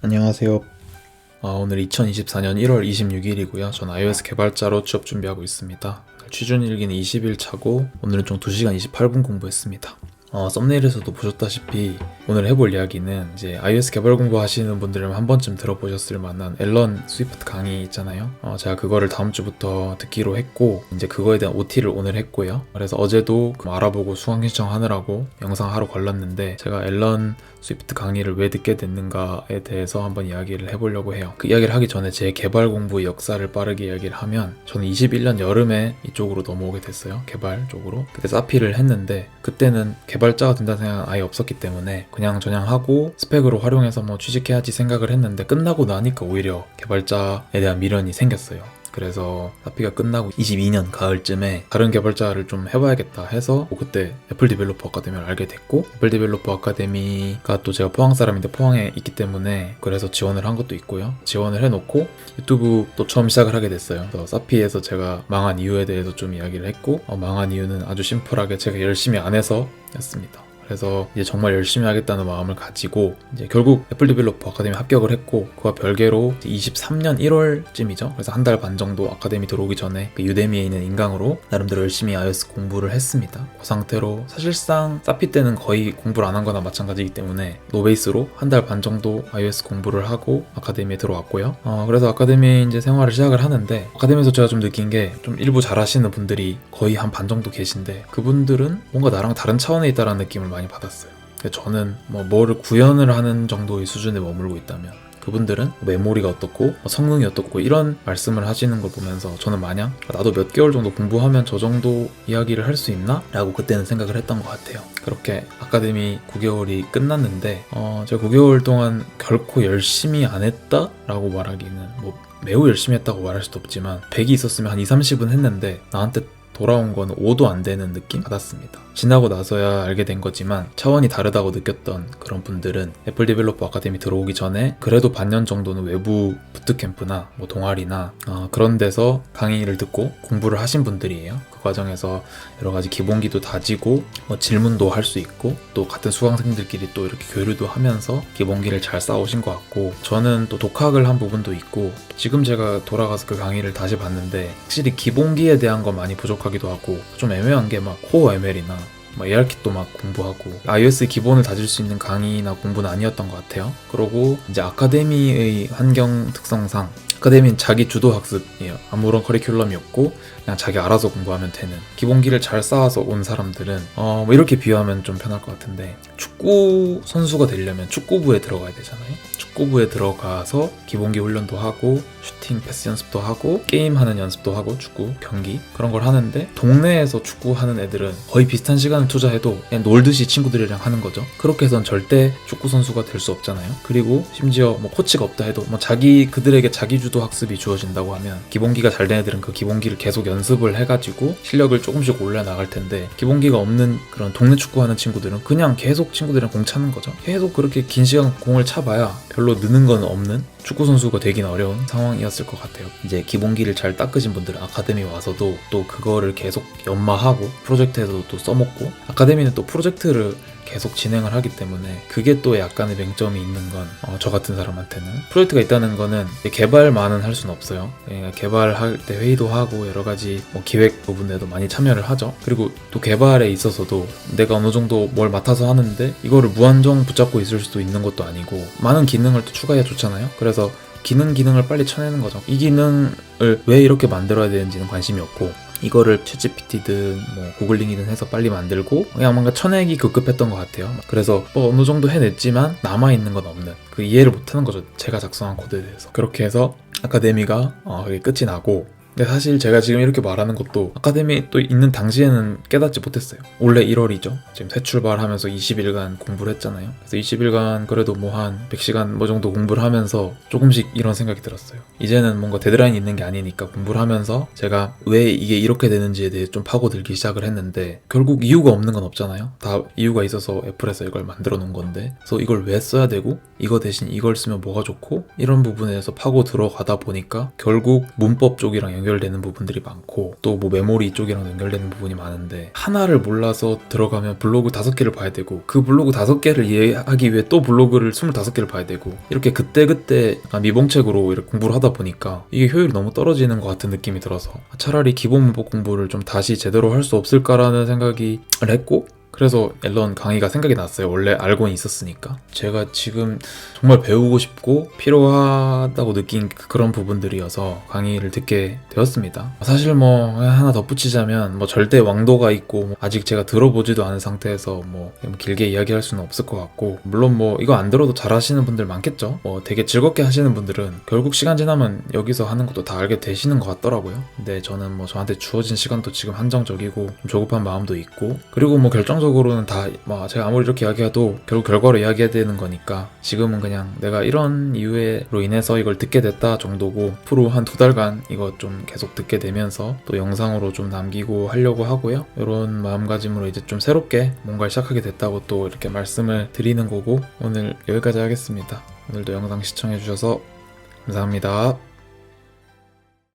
안녕하세요. 오늘 2024년 1월 26일이고요. 전 iOS 개발자로 취업 준비하고 있습니다. 취준 일기는 20일 차고 오늘은 총 2시간 28분 공부했습니다. 썸네일에서도 보셨다시피 오늘 해볼 이야기는 이제 iOS 개발 공부하시는 분들은 한 번쯤 들어보셨을 만한 앨런 스위프트 강의 있잖아요. 제가 그거를 다음 주부터 듣기로 했고 이제 그거에 대한 OT를 오늘 했고요. 그래서 어제도 알아보고 수강 신청하느라고 영상 하러 걸렀는데 제가 앨런 스위프트 강의를 왜 듣게 됐는가에 대해서 한번 이야기를 해보려고 해요. 그 이야기를 하기 전에 제 개발 공부의 역사를 빠르게 이야기를 하면 저는 21년 여름에 이쪽으로 넘어오게 됐어요. 개발 쪽으로. 그때 사피를 했는데 그때는 개발자가 된다는 생각은 아예 없었기 때문에 그냥 하고 스펙으로 활용해서 취직해야지 생각을 했는데 끝나고 나니까 오히려 개발자에 대한 미련이 생겼어요. 그래서 사피가 끝나고 22년 가을쯤에 다른 개발자를 좀 해봐야겠다 해서 그때 애플 디벨로퍼 아카데미를 알게 됐고, 애플 디벨로퍼 아카데미가 또 제가 포항 사람인데 포항에 있기 때문에 그래서 지원을 한 것도 있고요. 지원을 해놓고 유튜브 또 처음 시작을 하게 됐어요. 그래서 사피에서 제가 망한 이유에 대해서 좀 이야기를 했고, 망한 이유는 아주 심플하게 제가 열심히 안 해서 였습니다. 그래서 이제 정말 열심히 하겠다는 마음을 가지고 이제 결국 애플 디벨로퍼 아카데미 합격을 했고, 그와 별개로 23년 1월쯤이죠. 그래서 한 달 반 정도 아카데미 들어오기 전에 그 유데미에 있는 인강으로 나름대로 열심히 iOS 공부를 했습니다. 그 상태로 사실상 사피 때는 거의 공부를 안 한 거나 마찬가지이기 때문에 노베이스로 한 달 반 정도 iOS 공부를 하고 아카데미에 들어왔고요. 그래서 아카데미 이제 생활을 시작을 하는데, 아카데미에서 제가 좀 느낀 게 좀 일부 잘하시는 분들이 거의 한 반 정도 계신데 그분들은 뭔가 나랑 다른 차원에 있다는 느낌을 많이 받았어요. 저는 뭐를 구현을 하는 정도의 수준에 머물고 있다면 그분들은 메모리가 어떻고 성능이 어떻고 이런 말씀을 하시는 걸 보면서 저는 마냥 나도 몇 개월 정도 공부하면 저 정도 이야기를 할 수 있나? 라고 그때는 생각을 했던 것 같아요. 그렇게 아카데미 9개월이 끝났는데 제가 9개월 동안 결코 열심히 안 했다? 라고 말하기는 매우 열심히 했다고 말할 수도 없지만 100이 있었으면 한 2, 30은 했는데 나한테 돌아온 건 5도 안 되는 느낌 받았습니다. 지나고 나서야 알게 된 거지만 차원이 다르다고 느꼈던 그런 분들은 애플 디벨로퍼 아카데미 들어오기 전에 그래도 반년 정도는 외부 부트캠프나 동아리나 그런 데서 강의를 듣고 공부를 하신 분들이에요. 그 과정에서 여러 가지 기본기도 다지고 질문도 할 수 있고 또 같은 수강생들끼리 또 이렇게 교류도 하면서 기본기를 잘 쌓으신 것 같고, 저는 또 독학을 한 부분도 있고 지금 제가 돌아가서 그 강의를 다시 봤는데 확실히 기본기에 대한 건 많이 부족하기도 하고 좀 애매한 게 코어 ML이나 ARKit도 공부하고 iOS 기본을 다질 수 있는 강의나 공부는 아니었던 것 같아요. 그러고 이제 아카데미의 환경 특성상 아카데미는 자기 주도 학습이에요. 아무런 커리큘럼이 없고 그냥 자기 알아서 공부하면 되는, 기본기를 잘 쌓아서 온 사람들은 이렇게 비유하면 좀 편할 것 같은데, 축구 선수가 되려면 축구부에 들어가야 되잖아요. 축구부에 들어가서 기본기 훈련도 하고 슈팅 패스 연습도 하고 게임하는 연습도 하고 축구 경기 그런 걸 하는데, 동네에서 축구하는 애들은 거의 비슷한 시간을 투자해도 그냥 놀듯이 친구들이랑 하는 거죠. 그렇게 해선 절대 축구 선수가 될 수 없잖아요. 그리고 심지어 코치가 없다 해도 그들에게 자기주도 학습이 주어진다고 하면 기본기가 잘 된 애들은 그 기본기를 계속 연습을 해가지고 실력을 조금씩 올려나갈 텐데, 기본기가 없는 그런 동네 축구하는 친구들은 그냥 계속 친구들이랑 공 차는 거죠. 계속 그렇게 긴 시간 공을 차봐야 별로 느는 건 없는 축구 선수가 되긴 어려운 상황이었을 것 같아요. 이제 기본기를 잘 닦으신 분들은 아카데미 와서도 또 그거를 계속 연마하고 프로젝트에서도 또 써먹고, 아카데미는 또 프로젝트를 계속 진행을 하기 때문에 그게 또 약간의 맹점이 있는 건 저 같은 사람한테는, 프로젝트가 있다는 거는 개발만은 할 수는 없어요. 개발할 때 회의도 하고 여러 가지 기획 부분에도 많이 참여를 하죠. 그리고 또 개발에 있어서도 내가 어느 정도 뭘 맡아서 하는데 이거를 무한정 붙잡고 있을 수도 있는 것도 아니고 많은 기능을 또 추가해야 좋잖아요. 그래서 기능을 빨리 쳐내는 거죠. 이 기능을 왜 이렇게 만들어야 되는지는 관심이 없고, 이거를 챗GPT든 구글링이든 해서 빨리 만들고 그냥 뭔가 쳐내기 급급했던 것 같아요. 그래서 어느 정도 해냈지만 남아있는 건 없는, 그 이해를 못하는 거죠, 제가 작성한 코드에 대해서. 그렇게 해서 아카데미가 그게 끝이 나고, 근데 사실 제가 지금 이렇게 말하는 것도 아카데미 또 있는 당시에는 깨닫지 못했어요. 원래 1월이죠. 지금 새 출발하면서 20일간 공부를 했잖아요. 그래서 20일간 그래도 한 100시간 정도 공부를 하면서 조금씩 이런 생각이 들었어요. 이제는 뭔가 데드라인이 있는 게 아니니까 공부를 하면서 제가 왜 이게 이렇게 되는지에 대해 좀 파고들기 시작을 했는데, 결국 이유가 없는 건 없잖아요. 다 이유가 있어서 애플에서 이걸 만들어 놓은 건데, 그래서 이걸 왜 써야 되고 이거 대신 이걸 쓰면 뭐가 좋고, 이런 부분에서 파고 들어가다 보니까 결국 문법 쪽이랑 연결되는 부분들이 많고 또 뭐 메모리 쪽이랑 연결되는 부분이 많은데 하나를 몰라서 들어가면 블로그 5개를 봐야 되고 그 블로그 5개를 이해하기 위해 또 블로그를 25개를 봐야 되고 이렇게 그때그때 미봉책으로 이렇게 공부를 하다 보니까 이게 효율이 너무 떨어지는 것 같은 느낌이 들어서 차라리 기본 문법 공부를 좀 다시 제대로 할 수 없을까라는 생각을 했고 그래서 앨런 강의가 생각이 났어요. 원래 알고는 있었으니까. 제가 지금 정말 배우고 싶고 필요하다고 느낀 그런 부분들이어서 강의를 듣게 되었습니다. 사실 뭐 하나 덧붙이자면 뭐 절대 왕도가 있고 아직 제가 들어보지도 않은 상태에서 뭐 길게 이야기할 수는 없을 것 같고 물론 뭐 이거 안 들어도 잘 하시는 분들 많겠죠. 뭐 되게 즐겁게 하시는 분들은 결국 시간 지나면 여기서 하는 것도 다 알게 되시는 것 같더라고요. 근데 저는 뭐 저한테 주어진 시간도 지금 한정적이고 좀 조급한 마음도 있고 그리고 뭐 결정적으로는 다 뭐 제가 아무리 이렇게 이야기해도 결국 결과로 이야기해야 되는 거니까 지금은 그냥 내가 이런 이유로 인해서 이걸 듣게 됐다 정도고 앞으로 한 2달간 이거 좀 계속 듣게 되면서 또 영상으로 좀 남기고 하려고 하고요. 이런 마음가짐으로 이제 좀 새롭게 뭔가를 시작하게 됐다고 또 이렇게 말씀을 드리는 거고 오늘 여기까지 하겠습니다. 오늘도 영상 시청해주셔서 감사합니다.